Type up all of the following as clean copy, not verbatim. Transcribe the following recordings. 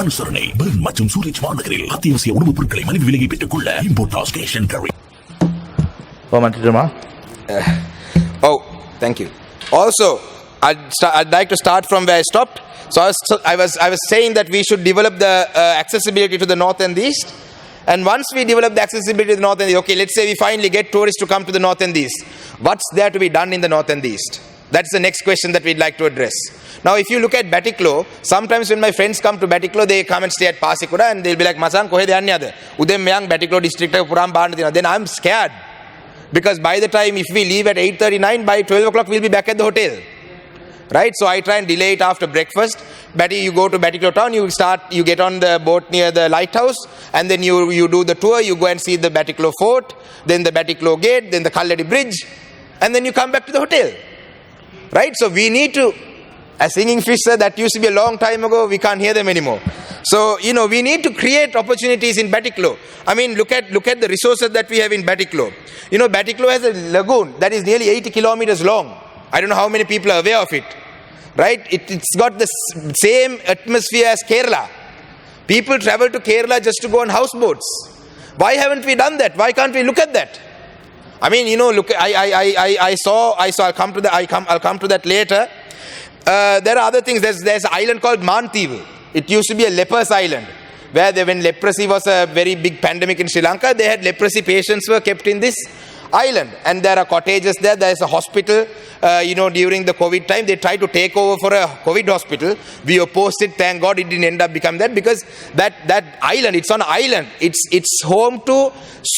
அனுசரணை பெர்ன் மற்றும் சூரிச் மாநகரில் அத்தியாவசிய உணவுப் பொருட்களை மலிவு விலையை பெற்றுக் கொள்ள இம்போர்ட்டாஸ் cash and carry. Oh, thank you. Also, I'd like to start from where I stopped. So I was saying that we should develop the accessibility to the north and the east. And once we develop the accessibility to the north and the east, okay, let's say we finally get tourists to come to the north and the east. What's there to be done in the north and the east? That's the next question that we'd like to address. Now, if you look at Batiklo, sometimes when my friends come to Batiklo, they come and stay at Pasikuda and they'll be like, Masan, kohe deyanne yada? Udem meyang Batiklo district ek puram bahan dina. Then I'm scared. Because by the time, if we leave at 8:39, by 12 o'clock, we'll be back at the hotel. Right? So I try and delay it after breakfast. You go to Batiklo town, you get on the boat near the lighthouse, and then you do the tour, you go and see the Batiklo fort, then the Batiklo gate, then the Kalladi bridge, and then you come back to the hotel. Right? So we need to, as singing fish said, that used to be a long time ago, we can't hear them anymore. So, we need to create opportunities in Batiklo. I mean, look at the resources that we have in Batiklo. Batiklo has a lagoon that is nearly 80 kilometers long. I don't know how many people are aware of it. Right? It's got the same atmosphere as Kerala. People travel to Kerala just to go on houseboats. Why haven't we done that? Why can't we look at that? I mean, look, I'll come to that later. There are other things. There's an island called Mantivu. It used to be a leper's island, where when leprosy was a very big pandemic in Sri Lanka, they had leprosy patients were kept in this island. And there are cottages there. There's a hospital, during the COVID time, they tried to take over for a COVID hospital. We opposed it. Thank God it didn't end up becoming that, because that island, it's on an island. It's home to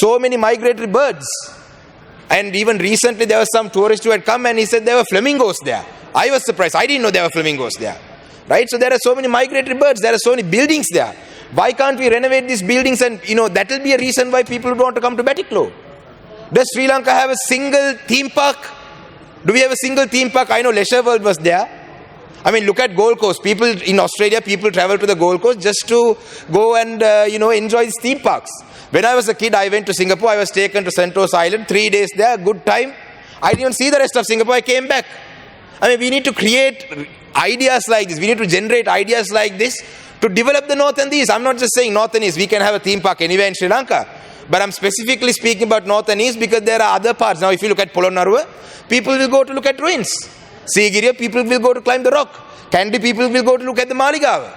so many migratory birds. And even recently there was some tourist who had come and he said there were flamingos there. I was surprised. I didn't know there were flamingos there. Right? So there are so many migratory birds. There are so many buildings there. Why can't we renovate these buildings? And, that will be a reason why people would want to come to Batiklo. Does Sri Lanka have a single theme park? Do we have a single theme park? I know Leisure World was there. I mean, look at Gold Coast. People in Australia, people travel to the Gold Coast just to go and, enjoy these theme parks. When I was a kid, I went to Singapore. I was taken to Sentosa Island. 3 days there, good time. I didn't even see the rest of Singapore. I came back. I mean, we need to create ideas like this. We need to generate ideas like this to develop the north and the east. I'm not just saying north and east. We can have a theme park anywhere in Sri Lanka. But I'm specifically speaking about north and east because there are other parts. Now, if you look at Polonnaruwa, people will go to look at ruins. Sigiriya, people will go to climb the rock. Kandy, people will go to look at the Maligawa.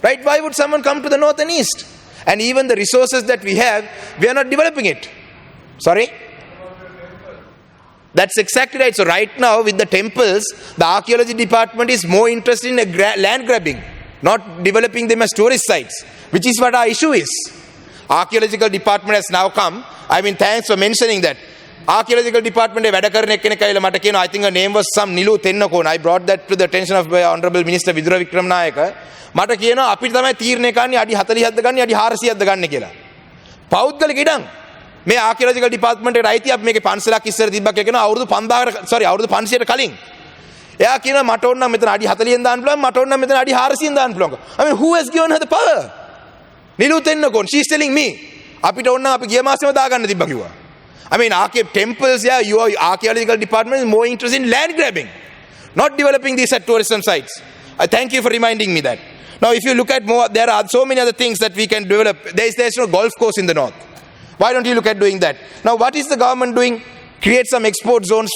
Right? Why would someone come to the north and east? And even the resources that we have, we are not developing it. Sorry? That's exactly right. So right now with the temples, the archaeology department is more interested in land grabbing, not developing them as tourist sites, which is what our issue is. Archaeological department has now come. I mean, thanks for mentioning that. Archaeological department I think her name was some Nilu Tennakon. I brought that to the attention of Honorable Minister Vidura Wickramanayaka. මට කියනවා අපිට තමයි තීරණය කරන්නේ අඩි 40ක්ද ගන්න අඩි 400ක්ද ගන්න කියලා. පෞද්ගලික ඉඩම්. මේ ආකියොලොජිකල් ඩිපාර්ට්මන්ට් එකට අයිති අපි මේකේ පන්සලක් ඉස්සර තිබ්බා කියලා අවුරුදු 500කට කලින්. එයා කියනවා මට ඕන නම් මෙතන අඩි 40ෙන් දාන්න පුළුවන් මට ඕන නම් මෙතන අඩි 400ෙන් දාන්න පුළුවන්. I mean, who has given her the power? Nilu Tennakoon, she is telling me අපිට ඕන නම් අපි ගිය මාසෙම දාගන්න තිබ්බා කිව්වා. I mean, temples, yeah, your archaeological department is more interested in land grabbing, not developing these at tourism sites. I thank you for reminding me that. Now, if you look at more, there are so many other things that we can develop. There's no golf course in the north. Why don't you look at doing that? Now, what is the government doing? Create some export zones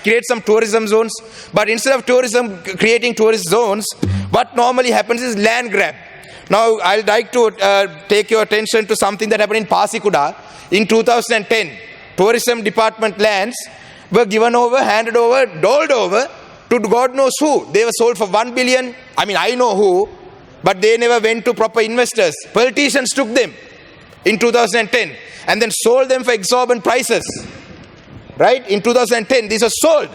create some tourism zones. But instead of creating tourist zones, what normally happens is land grab. Now, I'd like to take your attention to something that happened in Pasikuda in 2010. Tourism department lands were handed over, doled over to God knows who. They were sold for 1 billion. I mean, I know who. But they never went to proper investors. Politicians took them in 2010 and then sold them for exorbitant prices. Right? In 2010, these are sold.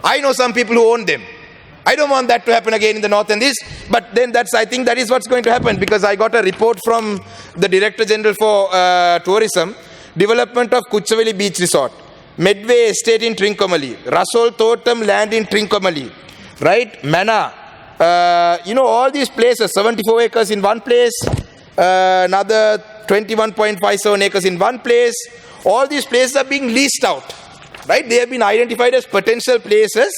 I know some people who own them. I don't want that to happen again in the north and east. But then I think that is what's going to happen, because I got a report from the Director General for Tourism. Development of Kuchaveli Beach Resort. Medway Estate in Trincomalee. Rasol Thotam land in Trincomalee. Right? Mana. All these places, 74 acres in one place, another 21.57 acres in one place. All these places are being leased out. Right? They have been identified as potential places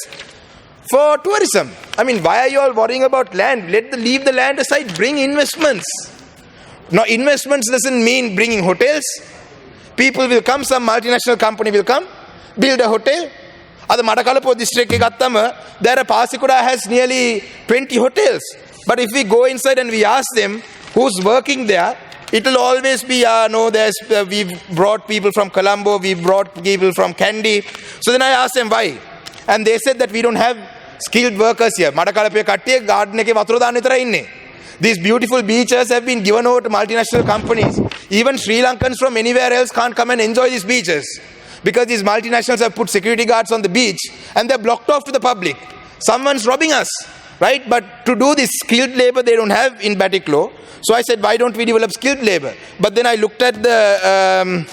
for tourism. I mean, why are you all worrying about land? Leave the land aside, bring investments. Now, investments doesn't mean bringing hotels. People will come, some multinational company will come, build a hotel. At the Madakalapo district, there Pasikuda has nearly 20 hotels. But if we go inside and we ask them who's working there, it will always be, no, we've brought people from Colombo, we've brought people from Kandy. So then I asked them why. And they said that we don't have skilled workers here. Madakalape kattiye garden ekේ වතුර දාන්න විතරයි ඉන්නේ. These beautiful beaches have been given over to multinational companies. Even Sri Lankans from anywhere else can't come and enjoy these beaches because these multinationals have put security guards on the beach and they're blocked off to the public. Someone's robbing us, right? But to do this skilled labor they don't have in Batiklo. So I said, why don't we develop skilled labor? But then I looked at the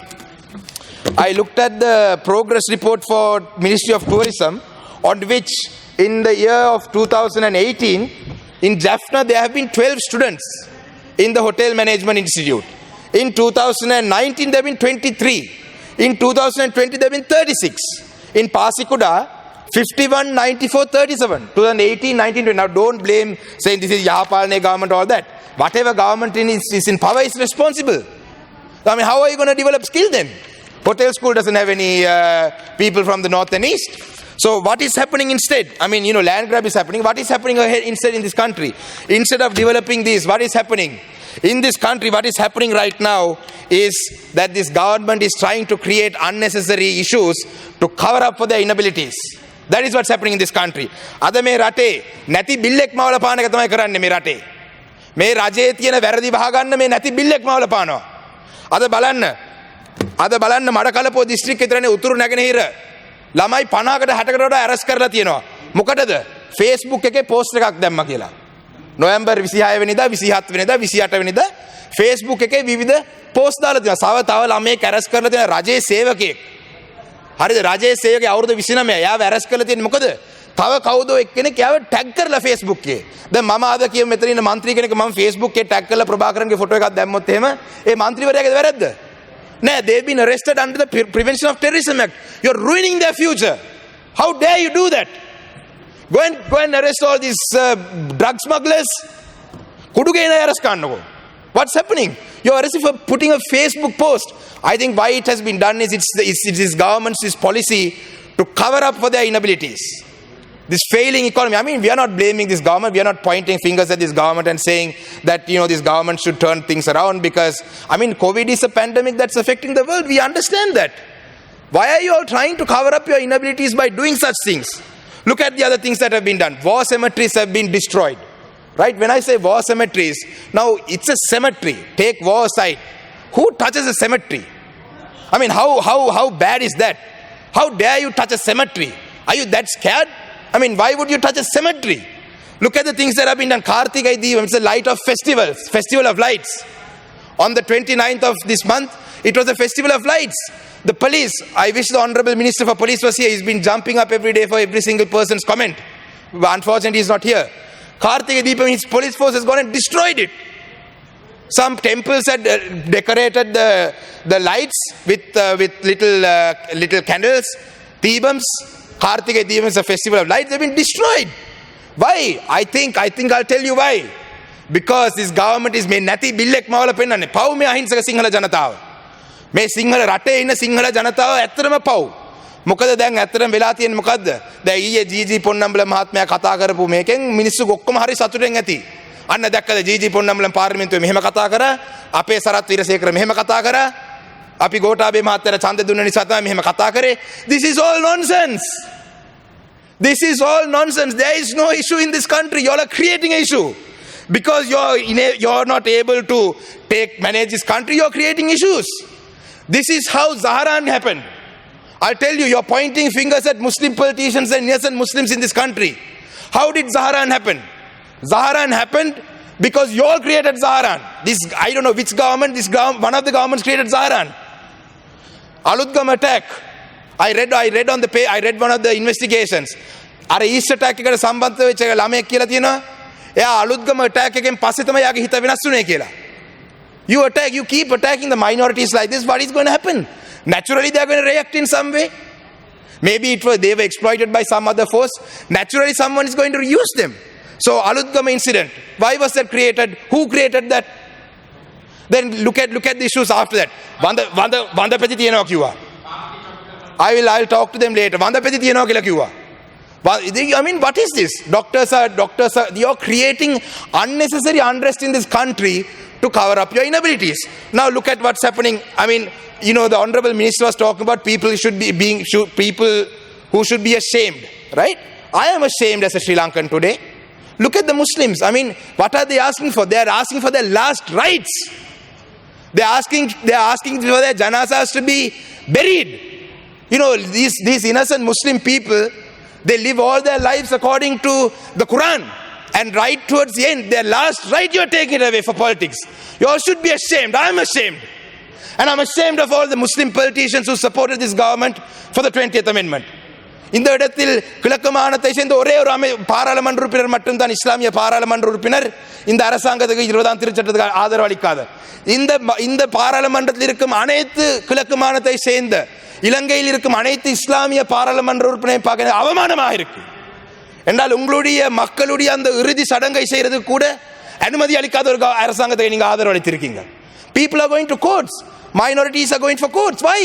progress report for Ministry of Tourism, on which in the year of 2018, in Jaffna, there have been 12 students in the Hotel Management Institute. In 2019, there have been 23. In 2020, there have been 36. In Pasikuda, 51, 94, 37. 2018, 19, 20. Now don't blame saying this is Yahapalne government, all that. Whatever government is in power is responsible. I mean, how are you going to develop skill then? Hotel school doesn't have any people from the north and east. So what is happening instead? I mean, land grab is happening. What is happening instead in this country? Instead of developing this, what is happening? In this country, what is happening right now is that this government is trying to create unnecessary issues to cover up for their inabilities. That is what's happening in this country. Ada me rate නැති බිල්ලෙක් මවල පාන එක තමයි කරන්නේ මේ රටේ. මේ රජයේ තියෙන වැරදි වහගන්න මේ නැති බිල්ලෙක් මවල පානවා. අද බලන්න මඩකලපුව දිස්ත්‍රික්කේ විතරනේ උතුරු නැගෙනහිර ළමයි 50කට 60කට වඩා ඇරස් කරලා තියෙනවා. මොකටද? Facebook එකේ පෝස්ට් එකක් දැම්මා කියලා. නොවැම්බර් 26 වෙනිදා 27 වෙනිදා 28 වෙනිදා Facebook එකේ විවිධ පෝස්ට් දාලා තියෙනවා. තව ළමයෙක් ඇරස් කරලා තියෙන රජයේ සේවකයෙක්. හරිද? රජයේ සේවකයා අවුරුදු 29. එයාව ඇරස් කරලා තියෙන්නේ මොකද? තව කවුදෝ එක්කෙනෙක් එයාව ටැග් කරලා Facebook එකේ. දැන් මම ආද කියමු මෙතන ඉන්න മന്ത്രി කෙනෙක් මම Facebook එකේ ටැග් කරලා ප්‍රභාකරන්ගේ ෆොටෝ එකක් දැම්මොත් එහෙම ඒ മന്ത്രിවරයාගේ වැරද්ද? No, they've been arrested under the Prevention of Terrorism Act. You're ruining their future. How dare you do that? Go and arrest all these drug smugglers. What's happening? You're arrested for putting a Facebook post. I think why it has been done is it's this government's policy to cover up for their inabilities. This failing economy. I mean, we are not blaming this government. We are not pointing fingers at this government and saying that, this government should turn things around because, COVID is a pandemic that's affecting the world. We understand that. Why are you all trying to cover up your inabilities by doing such things? Look at the other things that have been done. War cemeteries have been destroyed. Right? When I say war cemeteries, now it's a cemetery. Take war aside. Who touches a cemetery? I mean, how bad is that? How dare you touch a cemetery? Are you that scared? I mean, why would you touch a cemetery? Look at the things that have been done. Kartikai Deepam, it's a light of festivals, festival of lights. On the 29th of this month, it was a festival of lights. The police, I wish the Honorable Minister for Police was here. He's been jumping up every day for every single person's comment. But unfortunately, he's not here. Kartikai Deepam, his police force has gone and destroyed it. Some temples had decorated the lights with little candles, Deepams. Kartikai Deepam is a festival of lights. They've been destroyed. Why? I think I'll tell you why. Because this government is made නැති බිල්ලෙක් මවල පෙන්නන්නේ. පව් මේ අහිංසක සිංහල ජනතාව. මේ සිංහල රටේ ඉන්න සිංහල ජනතාව ඇත්තටම පව්. මොකද දැන් ඇත්තටම වෙලා තියෙන්නේ මොකද්ද? දැන් ඊයේ ජීජී පොන්නම්බල මහත්මයා කතා කරපු මේකෙන් මිනිස්සු ඔක්කොම හරි සතුටෙන් ඇති. අන්න දැක්කද ජීජී පොන්නම්බල පාර්ලිමේන්තුවේ මෙහෙම කතා කරා. අපේ සරත් වීරසේකර මෙහෙම කතා කරා. අපි ගෝඨාභය මහත්තයාට ඡන්ද දුන්න නිසා තමයි මෙහෙම කතා කරේ. This is all nonsense. This is all nonsense. There is no issue in this country. You all are creating an issue. Because you're not able to manage this country, you're creating issues. This is how Zaharan happened. I'll tell you, you're pointing fingers at Muslim politicians and innocent Muslims in this country. How did Zaharan happen? Zaharan happened because you all created Zaharan. I don't know which government, one of the governments created Zaharan. Alutgam attack. I read one of the investigations. Are East attack එකට සම්බන්ධ වෙච්ච ළමයෙක් කියලා තියෙනවා. එයා Aluthgama attack එකෙන් පස්සේ තමයි යාගේ හිත වෙනස් වුනේ කියලා. You keep attacking the minorities like this, what is going to happen? Naturally they are going to react in some way. Maybe they were exploited by some other force. Naturally, someone is going to use them. So, Alutgama incident. Why was that created? Who created that? Then look at the issues after that. Vandapeti තියනවා කිව්වා. I'll talk to them later. Vandapeti තියනවා කියලා කිව්වා. I mean, what is this? Doctors are, you're creating unnecessary unrest in this country to cover up your inabilities. Now look at what's happening. I mean, the Honorable Minister was talking about people who should be ashamed, right? I am ashamed as a Sri Lankan today. Look at the Muslims. I mean, what are they asking for? They are asking for their last rites. They are asking for their janazas to be buried. These innocent Muslim people, they live all their lives according to the Quran. And right towards the end, their last right, you're taking it away for politics. You all should be ashamed. I'm ashamed. And I'm ashamed of all the Muslim politicians who supported this government for the 20th Amendment. இந்த இடத்தில் கிழக்கு மாகாணத்தை சேர்ந்த ஒரே ஒரு பாராளுமன்ற உறுப்பினர் மட்டும்தான் இஸ்லாமிய பாராளுமன்ற உறுப்பினர் இந்த அரசாங்கத்துக்கு 20ஆம் திருச்சட்டத்துக்கு ஆதரவு அளிக்காத. இந்த பாராளுமன்றத்தில் இருக்கும் அனைத்து கிழக்கு மாகாணத்தை சேர்ந்த இலங்கையில் இருக்கும் அனைத்து இஸ்லாமிய பாராளுமன்ற உறுப்பினரை பார்க்க அவமானமாக இருக்கு. என்றால் உங்களுடைய மக்களுடைய அந்த இறுதி சடங்கை செய்யறது கூட அனுமதி அளிக்காத ஒரு அரசாங்கத்தை நீங்க ஆதரவு அளித்திருக்கீங்க. People are going to courts. Minorities are going for courts. Why?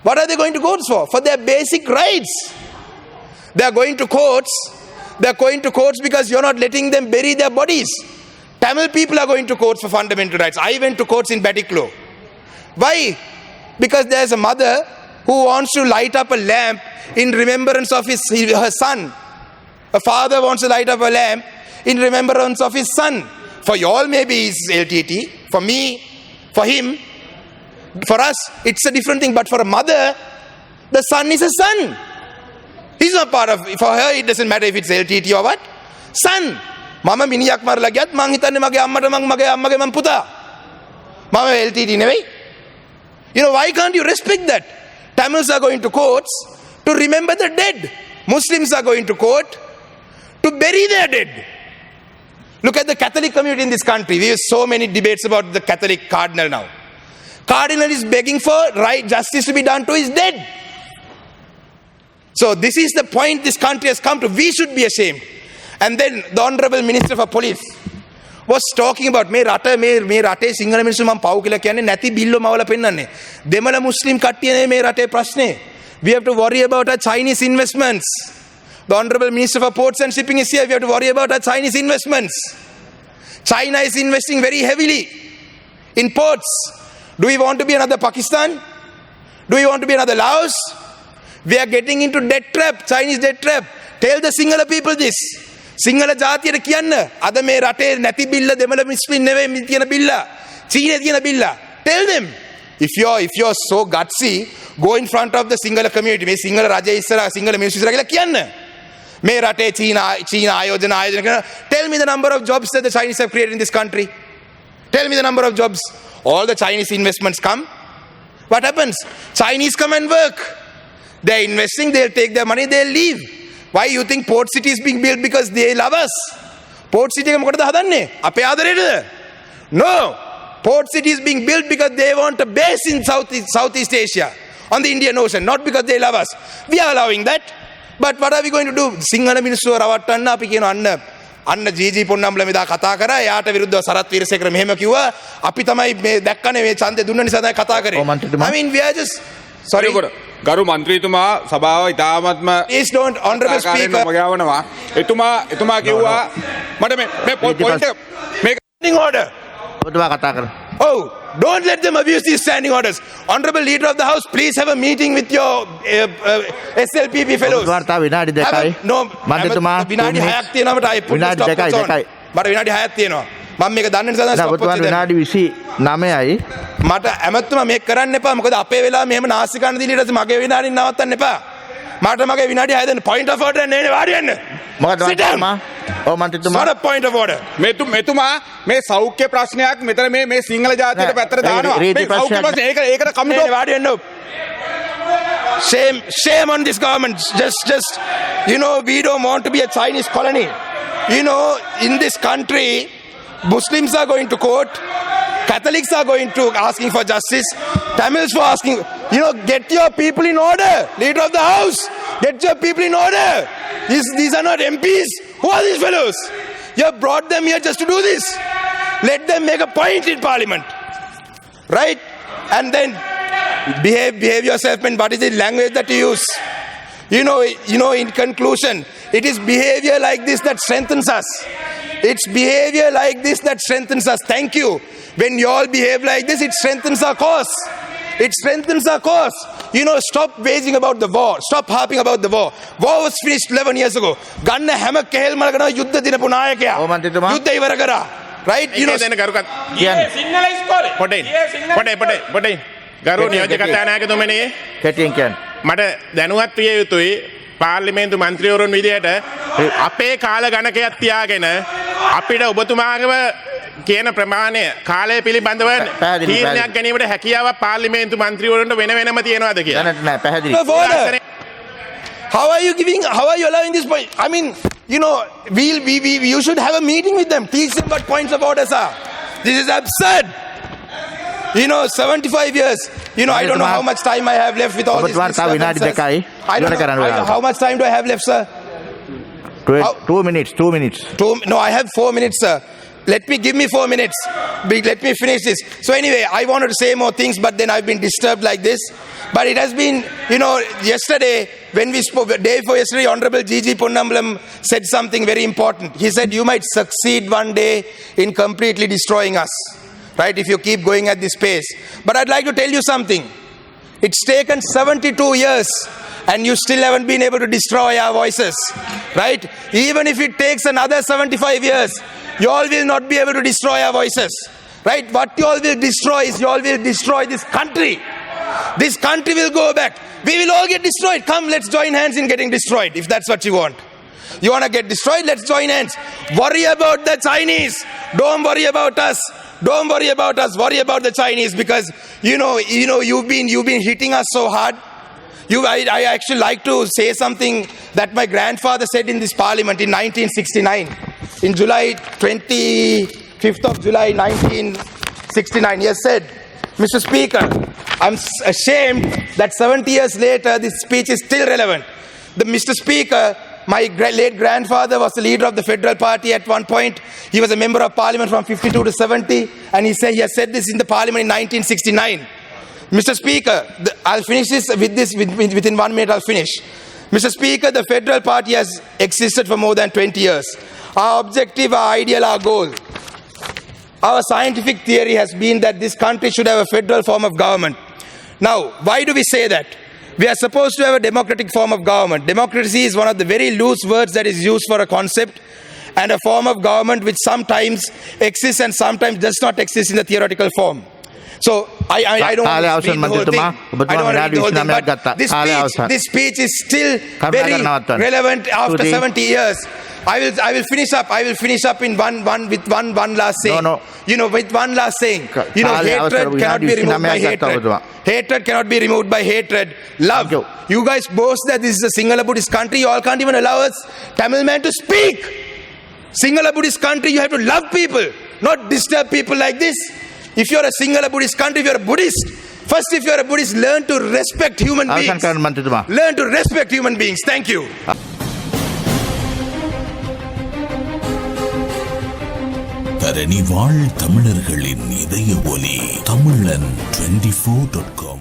What are they going to courts for? For their basic rights. They are going to courts. They are going to courts because you're not letting them bury their bodies. Tamil people are going to courts for fundamental rights. I went to courts in Batiklo. Why? Because there's a mother who wants to light up a lamp in remembrance of her son. A father wants to light up a lamp in remembrance of his son. For you all maybe it's LTT. For me, for him, for us, it's a different thing. But for a mother, the son is a son. He's not part of, for her it doesn't matter if it's LTT or what. Son. Mama miniyak marala giyat mang hitanne mage ammata mage ammage man puta. Mama LTT නෙවෙයි. Why can't you respect that? Tamils are going to courts to remember the dead. Muslims are going to court to bury their dead. Look at the Catholic community in this country. We have so many debates about the Catholic cardinal now. Cardinal is begging for right justice to be done to his dead. So this is the point this country has come to. We should be ashamed. And then the Honorable Minister for Police was talking about මේ රටේ සිංහල මිනිස්සු මම පව් කියලා කියන්නේ නැති බිල්ල මවලා පෙන්නන්නේ. දෙමළ මුස්ලිම් කට්ටිය නේ මේ රටේ ප්‍රශ්නේ. We have to worry about our Chinese investments. The Honorable Minister for Ports and Shipping is here. We have to worry about our Chinese investments. China is investing very heavily in ports. Do we want to be another Pakistan? Do we want to be another Laos? We are getting into debt trap, Chinese debt trap. Tell the Sinhala people this. Sinhala ජාතියට කියන්න අද මේ රටේ නැති බිල්ල දෙමළ මුස්ලිම් නෙවෙයි තියෙන බිල්ල චීනේ තියෙන බිල්ල. Tell them if you're so gutsy, go in front of the Sinhala community. මේ සිංහල රජය ඉස්සරහා සිංහල මිනිස්සු ඉස්සරහා කියලා කියන්න. මේ රටේ චීන ආයෝජන කරන. Tell me the number of jobs that the Chinese have created in this country. Tell me the number of jobs. All the Chinese investments come. What happens? Chinese come and work. They're investing, they'll take their money, they'll leave. Why you think Port City is being built because they love us? Port City එක මොකටද හදන්නේ? අපේ ආදරේටද? No. Port City is being built because they want a base in Southeast Asia on the Indian Ocean, not because they love us. We are allowing that. But what are we going to do? Sinhala මිනිස්සු රවට්ටන්න අපි කියන අන්න GG පොන්නම්ල මෙදා කතා කරා. එයාට විරුද්ධව සරත් වීරසේකර මෙහෙම කිව්වා. අපි තමයි මේ දැක්කනේ මේ ඡන්දේ දුන්න නිසා තමයි කතා කරේ. I mean we are just sorry. ගරු මන්ත්‍රීතුමා සභාව ඉතාමත්ම Please don't, Honorable Speaker. මගාවනවා. එතුමා කිව්වා මට මේ පොයින්ට් මේක standing order. ඔබතුමා කතා කරන්න. Oh, don't let them abuse these standing orders. Honorable Leader of the House, please have a meeting with your SLPP fellows. ඔබතුමාට විනාඩි 2යි. No, මන්ත්‍රීතුමා විනාඩි 6ක් තියෙනවා මට අය විනාඩි 2යි. මට විනාඩි 6ක් තියෙනවා. මම මේක දන්නේ නිසා දැන් ස්ටොප් ඔබතුමාට විනාඩි 29යි. මට ඇමතුමා මේක කරන්න එපා. මොකද අපේ වෙලාව මෙහෙම නාස්ති කන්න දීලා ඊට පස්සේ මගේ විනාඩි නවත්තන්න එපා. මට මගේ විනාඩි 6 දෙන්න. point of order නේ වාඩි වෙන්න. මොකද මන්ත්‍රීතුමා? ඔව් මන්ත්‍රීතුමා. Not a point of order. මෙතුමා මේ සෞඛ්‍ය ප්‍රශ්නයක් මෙතන මේ සිංහල ජාතියට පැත්තට දානවා. මේ සෞඛ්‍ය ප්‍රශ්නේ ඒකට කමිටුව වාඩි වෙන්න. Shame on this government. Just we don't want to be a Chinese colony. In this country, Muslims are going to court, Catholics are going to asking for justice. Tamils for asking, get your people in order. Leader of the house, get your people in order. These are not MPs. Who are these fellows? You have brought them here just to do this. Let them make a point in parliament. Right? And then behave yourself, and what is the language that you use? In conclusion, it is behavior like this that strengthens us. It's behavior like this that strengthens us. Thank you. When you all behave like this, it strengthens our cause. It strengthens our cause. Stop waging about the war. Stop harping about the war. War was finished 11 years ago. Ganna හැම කෙහෙල් මලකන යුද්ධ දිනපු නායකයා. ඔව් මන්ත්‍රීතුමා. යුද්ධ ඉවර කරා. Right? දෙන කරුකත් කියන්නේ සිංහල ඉස්කෝලේ පොඩේ ගරු නියෝජ්‍ය කතානායකතුමනි කෙටියෙන් කියන්නේ. මට දැනුවත් විය යුතුයි පාර්ලිමේන්තු මන්ත්‍රීවරුන් විදිහට අපේ කාල ගණකයක් තියාගෙන අපිට ඔබතුමාගේව කියන ප්‍රමාණය කාලය පිළිබඳව තීරණයක් ගැනීමට හැකියාවක් පාර්ලිමේන්තු මන්ත්‍රීවරුන්ට වෙන වෙනම තියෙනවද කියලා. දැනට නෑ පැහැදිලි. How are you allowing this point? I mean, you should have a meeting with them. Teach them what points of orders are. This is absurd. 75 years. I don't know how much time I have left with all this. I don't know. How much time do I have left, sir? 2 minutes. No, I have 4 minutes, sir. Give me 4 minutes. Let me finish this. So anyway, I wanted to say more things, but then I've been disturbed like this. But it has been, yesterday, when we spoke, the day before yesterday, Honorable G.G. Ponnambalam said something very important. He said, you might succeed one day in completely destroying us. Right, if you keep going at this pace. But I'd like to tell you something. It's taken 72 years and you still haven't been able to destroy our voices. Right? Even if it takes another 75 years, you all will not be able to destroy our voices. Right? What you all will destroy is you all will destroy this country. This country will go back. We will all get destroyed. Come, let's join hands in getting destroyed, if that's what you want. You want to get destroyed? Let's join hands. Worry about the Chinese. Don't worry about us. Don't worry about us. Worry about the Chinese, because you've been hitting us so hard. I actually like to say something that my grandfather said in this parliament in 1969. In July 25th of July 1969, he has said, Mr. Speaker, I'm ashamed that 70 years later this speech is still relevant. Mr. Speaker, my late grandfather was the leader of the Federal Party at one point. He was a member of parliament from 52 to 70, and he has said this in the parliament in 1969. Mr. Speaker, I'll finish this within 1 minute. I'll finish. Mr. Speaker, the Federal Party has existed for more than 20 years. Our objective, our ideal, our goal, our scientific theory has been that this country should have a federal form of government. Now, why do we say that? We are supposed to have a democratic form of government. Democracy is one of the very loose words that is used for a concept and a form of government which sometimes exists and sometimes does not exist in the theoretical form. So, I don't want to read the whole thing. I don't want to read the whole thing, but this speech is still very relevant after 70 years. I will finish up. I will finish up in one last saying. No. With one last saying. Hatred cannot be removed by hatred. Hatred cannot be removed by hatred. Love. You guys boast that this is a Sinhala Buddhist country. You all can't even allow us Tamil man to speak. Sinhala Buddhist country, you have to love people, not disturb people like this. If you're a Sinhala Buddhist country, if you're a Buddhist, first if you're a Buddhist, learn to respect human beings. Learn to respect human beings. Thank you. தரணி வாழ் தமிழர்களின் இதய ஒலி தமிழன் 24.com